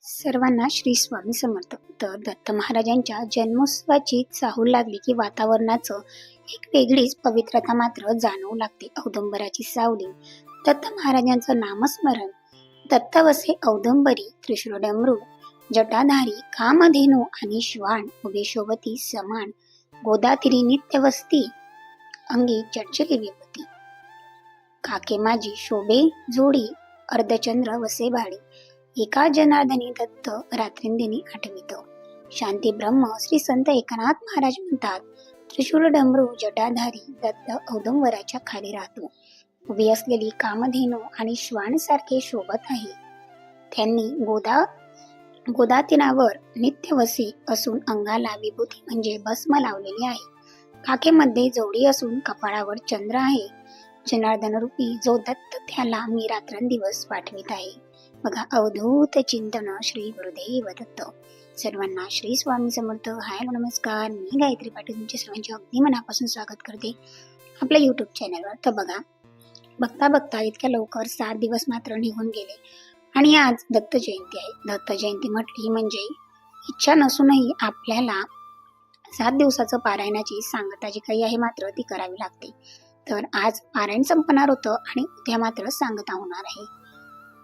सर्वांना श्री स्वामी समर्थ. तर दत्त महाराजांच्या जन्मोत्सवाची चाहूल लागली की वातावरणाचं एक वेगळीच पवित्रता मात्र जाणवू लागते. औदुंबराची सावली, दत्त महाराजांचं नामस्मरण, दत्त वसे औदुंबरी, त्रिशूळ डमरू, जटाधारी, कामधेनू आणि श्वान, उभे शोभती समान, गोदातिरी नित्यवस्ती, अंगी चर्चिली विभूती, काके माझी शोभे जोडी, अर्धचंद्र वसे भाडी, एका जनार्दनी दत्त रात्रिंदिनी आठवित. शांती ब्रह्म श्री संत एकनाथ महाराज म्हणतात, त्रिशूळ डमरू जटाधारी दत्त औदुंबराच्या खाली राहतो. उभी असलेली कामधेनू आणि श्वान सारखे शोभत आहे. त्यांनी गोदातिनावर नित्यवसी असून अंगाला विभूती म्हणजे भस्म लावलेली आहे. काखेमध्ये जोडी असून कपाळावर चंद्र आहे. जनार्दन रूपी जो दत्त त्याला मी रात्रंदिवस पाठवित आहे. बघा, अवधूत चिंतन श्री गुरुदेव दत्त. सर्वांना श्री स्वामी समर्थ. हाय नमस्कार, मी गायत्री पाटील तुमच्या सर्वांचे अगदी मनापासून स्वागत करते आपल्या युट्यूब चॅनलवर. तर बघता बघता इतक्या लवकर 7 दिवस मात्र निघून गेले आणि आज दत्त जयंती आहे. दत्त जयंती म्हटली म्हणजे इच्छा नसूनही आपल्याला 7 दिवसाचं पारायणाची सांगता जी काही आहे मात्र ती करावी लागते. तर आज पारायण संपणार होतं आणि उद्या मात्र सांगता होणार आहे.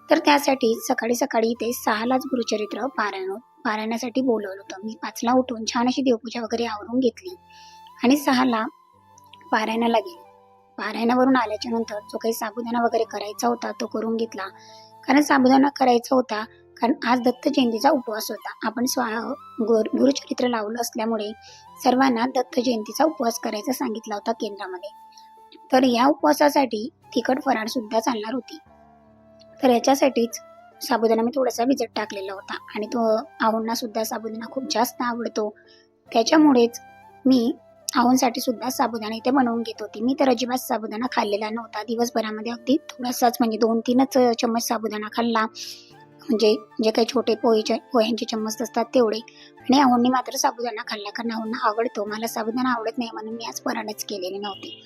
तर त्यासाठी सकाळी इथे 6लाच गुरुचरित्र पारायणासाठी बोलवलं होतं. मी 5ला उठून छान अशी देवपूजा वगैरे आवरून घेतली आणि 6ला पारायणाला गेली. पारायणावरून आल्याच्या नंतर जो काही साबुदाणा वगैरे करायचा होता तो करून घेतला, कारण साबुदाणा करायचा होता, कारण आज दत्त जयंतीचा उपवास होता. आपण गुरुचरित्र लावलं असल्यामुळे सर्वांना दत्त जयंतीचा उपवास करायचा सांगितला होता केंद्रामध्ये. तर या उपवासासाठी तिखट फराळ सुद्धा चालणार होती. तर याच्यासाठीच साबुदाणा मी थोडासा भिजत टाकलेला होता आणि तो आहोंना सुद्धा साबुदाणा खूप जास्त आवडतो. त्याच्यामुळेच मी आहोंसाठी सुद्धा साबुदाणा इथे बनवून घेत होती. मी तर अजिबात साबुदाणा खाल्लेला नव्हता दिवसभरामध्ये, अगदी थोडासाच म्हणजे 2-3च चम्मच साबुदाणा खाल्ला, म्हणजे जे काही छोटे पोह्यांचे चम्मच असतात तेवढे. आणि आहोंनी मात्र साबुदाणा खाल्ला, कारण आहोंना आवडतो. मला साबुदाणा आवडत नाही म्हणून मी आज पराठच केलेले नव्हते.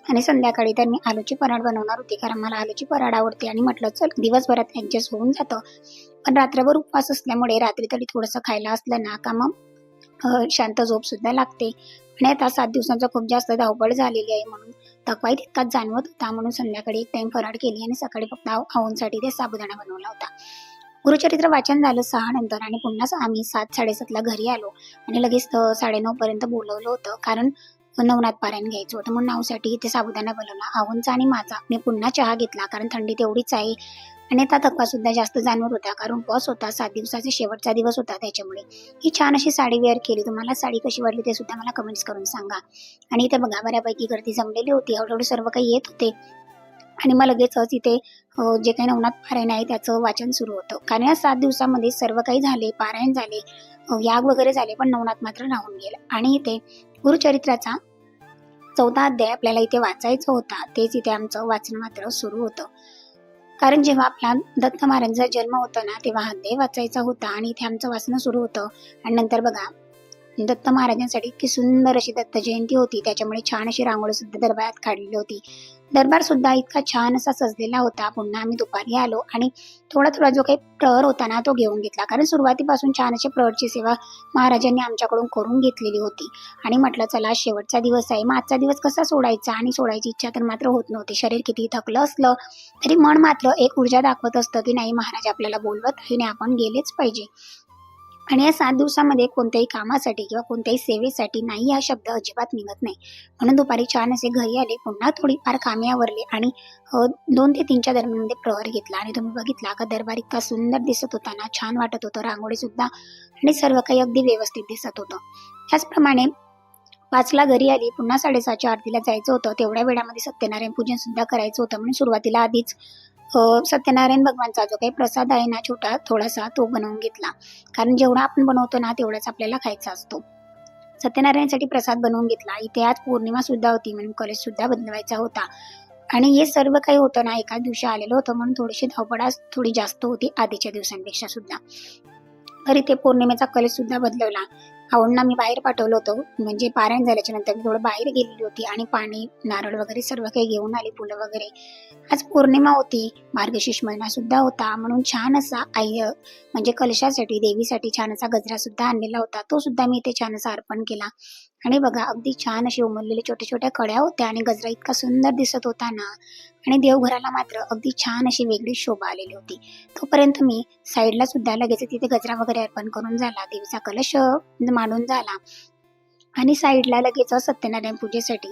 आणि संध्याकाळी तर मी आलूची पराठ बनवणार होती, कारण मला आलूची पराठ आवडते आणि म्हटलं चल दिवसभरात ऍडजस्ट होऊन जातं. पण रात्रभर उपवास असल्यामुळे रात्री तरी थोडंसं खायला असलं ना का मग शांत झोप सुद्धा लागते. आणि आता 7 दिवसांचा खूप जास्त धावपळ झालेली आहे म्हणून थकवाही तितकाच जाणवत होता. म्हणून संध्याकाळी एक टाइम फराळ केली आणि सकाळी फक्त आहोंसाठी ते साबुदाणा बनवला होता. गुरुचरित्र वाचन झालं 6 नंतर आणि पुन्हा आम्ही 7-7:30ला घरी आलो आणि लगेच 9:30 पर्यंत बोलवलं होतं, कारण नवनाथ पारायण घ्यायचं होतं. म्हणून नावसाठी इथे साबुदाणा बनवला, आहोंचा आणि माझा. मी पुन्हा चहा घेतला, कारण थंडी तेवढीच आहे आणि आता थकवा सुद्धा जास्त जाणवत होता, कारण उपवास होता. 7 दिवसाचा शेवटचा दिवस होता. त्याच्यामुळे ही छान अशी साडी वेअर केली. तुम्हाला साडी कशी वाटली ते सुद्धा मला कमेंट्स करून सांगा. आणि इथे बघा, बऱ्यापैकी गर्दी जमलेली होती. हळूहळू सर्व काही येत होते आणि मग लगेचच इथे जे काही नवनाथ पारायण आहे त्याचं वाचन सुरू होतं. कारण या 7 दिवसामध्ये सर्व काही झाले, पारायण झाले, याग वगैरे झाले, पण नवनाथ मात्र राहून गेला. आणि इथे गुरुचरित्राचा 14 अध्याय आपल्याला इथे वाचायचा होता. तेच इथे आमचं वाचन मात्र सुरू होतं, कारण जेव्हा आपला दत्त महाराजांचा जन्म होता ना तेव्हा हा अध्याय वाचायचा होता आणि इथे आमचं वाचन सुरू होतं. आणि नंतर बघा, दत्त महाराजांसाठी इतकी सुंदर अशी दत्त जयंती होती, त्याच्यामुळे छान अशी रांगोळी सुद्धा दरबारात काढलेली होती. दरबार सुद्धा इतका छान असा सजलेला होता. पुन्हा आम्ही दुपारी आलो आणि थोडा जो काही प्रहर होता ना तो घेऊन घेतला, कारण सुरुवातीपासून छान अशी प्रहरची सेवा महाराजांनी आमच्याकडून करून घेतलेली होती. आणि म्हटलं चला शेवटचा दिवस आहे, मग आजचा दिवस कसा सोडायचा, आणि सोडायची इच्छा तर मात्र होत नव्हती. शरीर किती थकलं असलं तरी मन मात्र एक ऊर्जा दाखवत असतं की नाही, महाराज आपल्याला बोलवत आहे आणि आपण गेलेच पाहिजे. आणि या 7 दिवसामध्ये कोणत्याही कामासाठी किंवा कोणत्याही सेवेसाठी नाही हा शब्द अजिबात निघत नाही. म्हणून दुपारी छान असे घरी आले, पुन्हा थोडीफार कामे आवरली आणि 2 ते 3च्या दरम्यान प्रहर घेतला. आणि तुम्ही बघितला का दरबार इतका सुंदर दिसत होता ना, छान वाटत होतं, रांगोळी सुद्धा, आणि सर्व काही अगदी व्यवस्थित दिसत होतं. त्याचप्रमाणे 5ला घरी आली, पुन्हा 7:30च्या आरतीला जायचं होतं. तेवढ्या वेळामध्ये सत्यनारायण पूजन सुद्धा करायचं होतं. म्हणून सुरुवातीला आधीच सत्यनारायण भगवानचा जो काही प्रसाद आहे ना छोटा थोडासा तो बनवून घेतला, कारण जेवढा आपण बनवतो ना तेवढाच आपल्याला खायचा असतो. सत्यनारायणसाठी प्रसाद बनवून घेतला. इथे आज पौर्णिमा सुद्धा होती म्हणून कलश सुद्धा बदलवायचा होता. आणि हे सर्व काही होतं ना एकाच दिवशी आलेलं होतं, म्हणून थोडीशी धावपळ थोडी जास्त होती आधीच्या दिवसांपेक्षा सुद्धा. तर इथे पौर्णिमेचा कलश सुद्धा बदलवला. भाऊंना मी बाहेर पाठवलं होतं, म्हणजे पारायण झाल्याच्या नंतर मी थोडं बाहेर गेलेली होती आणि पाणी, नारळ वगैरे सर्व काही घेऊन आले, फुलं वगैरे. आज पौर्णिमा होती, मार्गशीर्ष महिना सुद्धा होता, म्हणून छान असा म्हणजे कलशासाठी, देवीसाठी छान असा गजरा सुद्धा आणलेला होता. तो सुद्धा मी इथे छान असा अर्पण केला. आणि बघा अगदी छान अशी उमललेल्या छोट्या छोट्या कड्या होत्या आणि गजरा इतका सुंदर दिसत होता ना. आणि देवघराला मात्र अगदी छान अशी वेगळी शोभा आलेली होती. तोपर्यंत मी साईडला सुद्धा लगेच तिथे गजरा वगैरे अर्पण करून झाला, देवीचा कलश मांडून झाला आणि साईडला लगेच सत्यनारायण पूजेसाठी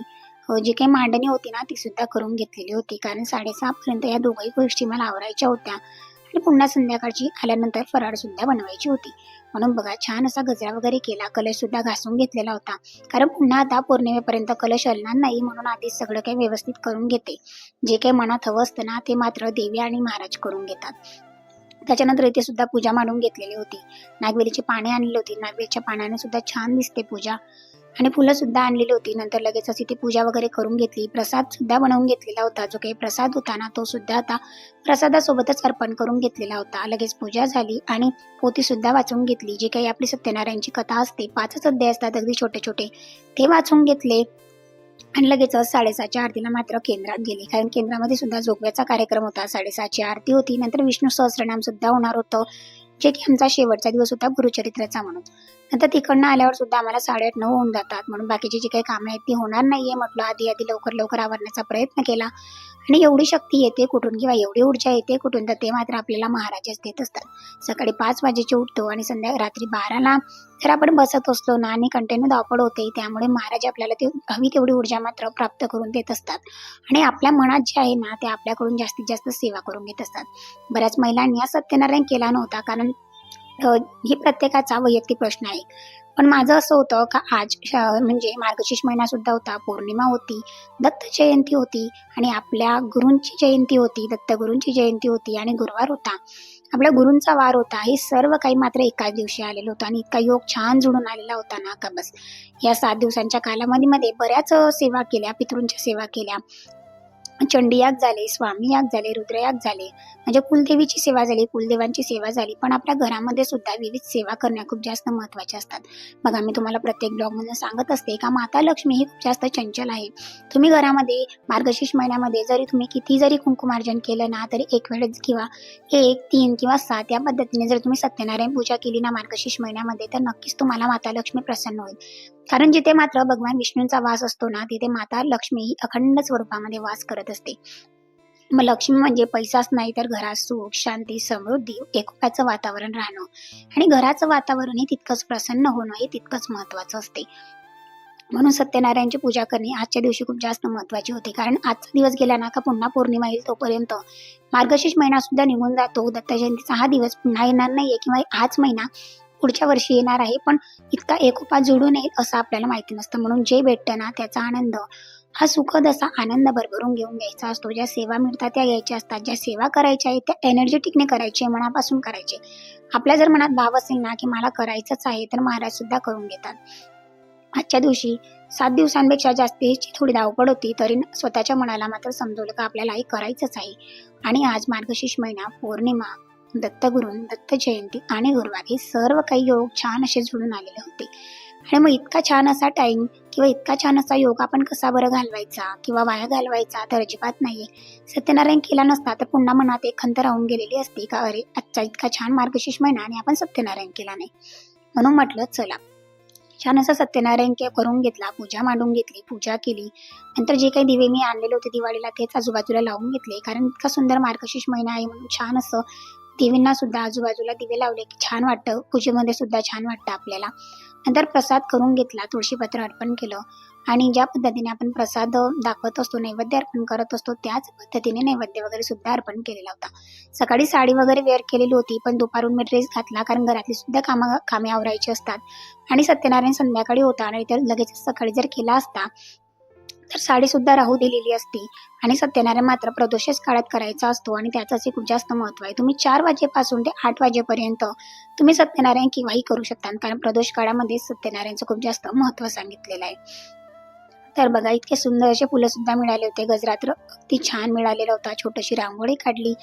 जी काही मांडणी होती ना ती सुद्धा करून घेतलेली होती, कारण 6:30 पर्यंत या दोघही गोष्टी मला आवरायच्या होत्या आणि पुन्हा संध्याकाळची आल्यानंतर फराळ सुद्धा बनवायची होती. म्हणून बघा छान असा गजरा वगैरे केला, कलश सुद्धा घासून घेतलेला होता, कारण पुन्हा आता पौर्णिमेपर्यंत कलश हलणार नाही, म्हणून आधीच सगळं काही व्यवस्थित करून घेते. जे काही मनात हवं असतं ना ते मात्र देवी आणि महाराज करून घेतात. त्याच्यानंतर इथे सुद्धा पूजा मांडून घेतलेली होती. नागवेलीची पाने आणलेली होती, नागवेलीच्या पानाने सुद्धा छान दिसते पूजा आणि फुलं सुद्धा आणलेली होती. नंतर लगेचच इथे पूजा वगैरे करून घेतली. प्रसाद सुद्धा बनवून घेतलेला होता. जो काही प्रसाद होता ना तो सुद्धा आता प्रसादासोबतच अर्पण करून घेतलेला होता. लगेच पूजा झाली आणि पोथी सुद्धा वाचून घेतली. जी काही आपली सत्यनारायणची कथा असते, 5च अध्याय असतात अगदी छोटे छोटे, ते वाचून घेतले. आणि लगेचच 6:30च्या आरतीला मात्र केंद्रात गेली, कारण केंद्रामध्ये सुद्धा जोगव्याचा कार्यक्रम होता. 6:30ची आरती होती, नंतर विष्णू सहस्त्रनाम सुद्धा होणार होतं, जे की आमचा शेवटचा दिवस होता गुरुचरित्राचा म्हणून. नंतर तिकडनं आल्यावर सुद्धा आम्हाला 8:30-9 होऊन जातात, म्हणून बाकीची जी काही कामं आहेत ती होणार नाहीये म्हटलं, आधी लवकर लवकर आवरण्याचा प्रयत्न केला. आणि एवढी शक्ती येते कुठून किंवा एवढी ऊर्जा येते कुठून, तर ते मात्र आपल्याला महाराजच देत असतात. सकाळी 5 वाजेची उठतो आणि रात्री 12ला जर आपण बसत असलो ना आणि कंटिन्यू धावपळ होते, त्यामुळे महाराज आपल्याला ते हवी तेवढी ऊर्जा मात्र प्राप्त करून देत असतात आणि आपल्या मनात जे आहे ना ते आपल्याकडून जास्तीत जास्त सेवा करून घेत असतात. बऱ्याच महिलांनी हा सत्यनारायण केला नव्हता, कारण ही प्रत्येकाचा वैयक्तिक प्रश्न आहे. पण माझं असं होतं का आज म्हणजे मार्गशीर्ष महिना सुद्धा होता, पौर्णिमा होती, दत्त जयंती होती आणि आपल्या गुरूंची जयंती होती, दत्तगुरूंची जयंती होती आणि गुरुवार होता, आपल्या गुरूंचा वार होता. हे सर्व काही मात्र एकाच दिवशी आलेलं होतं आणि इतका योग छान जुळून आलेला होता ना का बस. या 7 दिवसांच्या कालावधीमध्ये बऱ्याच सेवा केल्या, पितृंच्या सेवा केल्या, चंडीयाग झाले, स्वामी याग झाले, रुद्रयाग झाले, म्हणजे कुलदेवीची सेवा झाली, कुलदेवांची सेवा झाली. पण आपल्या घरामध्ये सुद्धा विविध सेवा करण्या खूप जास्त महत्त्वाच्या असतात. बघा मी तुम्हाला प्रत्येक ब्लॉगमध्ये सांगत असते का माता लक्ष्मी ही खूप जास्त चंचल आहे. तुम्ही घरामध्ये मार्गशीर्ष महिन्यामध्ये जरी तुम्ही किती जरी कुंकुमार्जन केलं ना तरी एक वेळेस किंवा 1, 3 किंवा 7 या पद्धतीने जर तुम्ही सत्यनारायण पूजा केली ना मार्गशीर्ष महिन्यामध्ये, तर नक्कीच तुम्हाला माता लक्ष्मी प्रसन्न होईल. कारण जिथे मात्र भगवान विष्णूंचा वास असतो ना तिथे माता लक्ष्मी ही अखंड स्वरूपामध्ये वास करत असते. मग लक्ष्मी म्हणजे पैसाच नाही तर घरात सुख, शांती, समृद्धी, एकोप्याचं वातावरण राहणं आणि घराचं वातावरणही तितकंच प्रसन्न होणं हे तितकंच महत्त्वाचं असते. म्हणून सत्यनारायणची पूजा करणे आजच्या दिवशी खूप जास्त महत्त्वाची होती, कारण आजचा दिवस गेला ना का पुन्हा पौर्णिमा येईल, तोपर्यंत मार्गशीर्ष महिना सुद्धा निघून जातो. दत्त जयंतीचा हा दिवस पुन्हा येणार नाहीये किंवा हाच महिना पुढच्या वर्षी येणार आहे, पण इतका एकोपा जुळून येईल असं आपल्याला माहिती नसतं. म्हणून जे भेटतं ना त्याचा आनंद हा सुखद असा आनंद भरभरून घेऊन घ्यायचा असतो. ज्या सेवा मिळतात त्या घ्यायच्या असतात, ज्या सेवा करायच्या आहेत त्या एनर्जेटिकने करायचे, मनापासून करायचे. आपल्या जर मनात भाव असेल ना की मला करायचंच आहे तर महाराज सुद्धा करून घेतात. आजच्या दिवशी 7 दिवसांपेक्षा जास्तीची थोडी धावपळ होती, तरी स्वतःच्या मनाला मात्र समजवलं का आपल्याला हे करायचंच आहे. आणि आज मार्गशीर्ष महिना, पौर्णिमा, दत्तगुरू, दत्त जयंती आणि गुरुवार हे सर्व काही योग छान असे जुळून आलेले होते. आणि मग इतका छान असा टाइम किंवा इतका छान असा योग आपण कसा बरं घालवायचा किंवा वाया घालवायचा तर अजिबात नाहीये. सत्यनारायण केला नसता तर पुन्हा मनात एक खंत राहून गेलेली असते का अरे आजचा इतका छान मार्गशीर्ष महिना आणि आपण सत्यनारायण केला नाही. म्हणून म्हटलं चला छान असं सत्यनारायण करून घेतला, पूजा मांडून घेतली, पूजा केली. नंतर जे काही दिवे मी आणलेले होते दिवाळीला तेच आजूबाजूला लावून घेतले, कारण इतका सुंदर मार्गशीर्ष महिना आहे म्हणून छान असं देवींना सुद्धा आजूबाजूला दिवे लावले की छान वाटतं, पूजेमध्ये सुद्धा छान वाटतं आपल्याला. नंतर प्रसाद करून घेतला, तुळशीपत्र अर्पण केलं आणि ज्या पद्धतीने आपण प्रसाद दाखवत असतो, नैवेद्य अर्पण करत असतो त्याच पद्धतीने नैवेद्य वगैरे सुद्धा अर्पण केलेला होता. सकाळी साडी वगैरे वेअर केलेली होती, पण दुपारून मी ड्रेस घातला, कारण घरातली सुद्धा कामे आवरायची असतात आणि सत्यनारायण संध्याकाळी होता आणि तर लगेच सकाळी जर केला असता तर साडी सुद्धा राहू दिलेली असती. आणि सत्यनारायण मात्र प्रदोषच काळात करायचा असतो आणि त्याचंही खूप जास्त महत्त्व आहे. तुम्ही 4 वाजेपासून ते 8 वाजेपर्यंत तुम्ही सत्यनारायण केव्हाही करू शकता, कारण प्रदोष काळामध्ये सत्यनारायणचं खूप जास्त महत्त्व सांगितलेलं आहे. तर बघा इतके सुंदर असे फुलं सुद्धा मिळाले होते, गजरा तर अगदी छान मिळालेला होता, छोटीशी रांगोळी काढली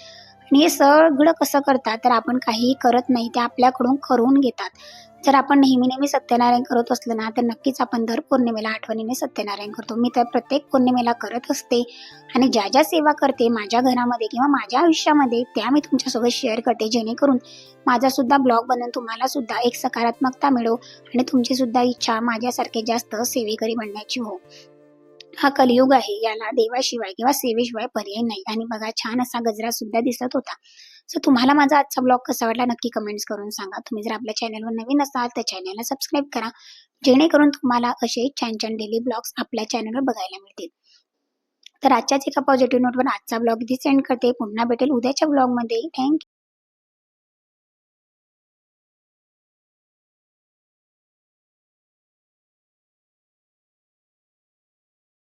आणि हे सगळं कसं करतात तर आपण काहीही करत नाही, ते आपल्याकडून करून घेतात. जर आपण नेहमी सत्यनारायण करत असलो ना, तर नक्कीच आपण दर पौर्णिमेला आठवणीने सत्यनारायण करतो. मी तर प्रत्येक पौर्णिमेला करत असते आणि ज्या सेवा करते माझ्या घरामध्ये किंवा माझ्या आयुष्यामध्ये, त्या मी तुमच्यासोबत शेअर करते, जेणेकरून माझासुद्धा ब्लॉग बनवून तुम्हालासुद्धा एक सकारात्मकता मिळो आणि तुमचीसुद्धा इच्छा माझ्यासारखे जास्त सेवेकरी बनण्याची हो. हा कलियुग आहे, याला देवाशिवाय किंवा सेवेशिवाय पर्याय नाही. आणि बघा, छान असा गजरा सुद्धा दिसत होता. सो तुम्हाला माझा आजचा ब्लॉग कसा वाटला नक्की कमेंट्स करून सांगा. तुम्ही जर आपल्या चॅनलवर नवीन असाल तर चॅनलला सबस्क्राईब करा, जेणेकरून तुम्हाला असे छान डेली ब्लॉग्स आपल्या चॅनलवर बघायला मिळतील. तर आजच्याच एका पॉझिटिव्ह नोटवर आजचा ब्लॉग इथे सेंड करते. पुन्हा भेटेल उद्याच्या ब्लॉगमध्ये. थँक्यू.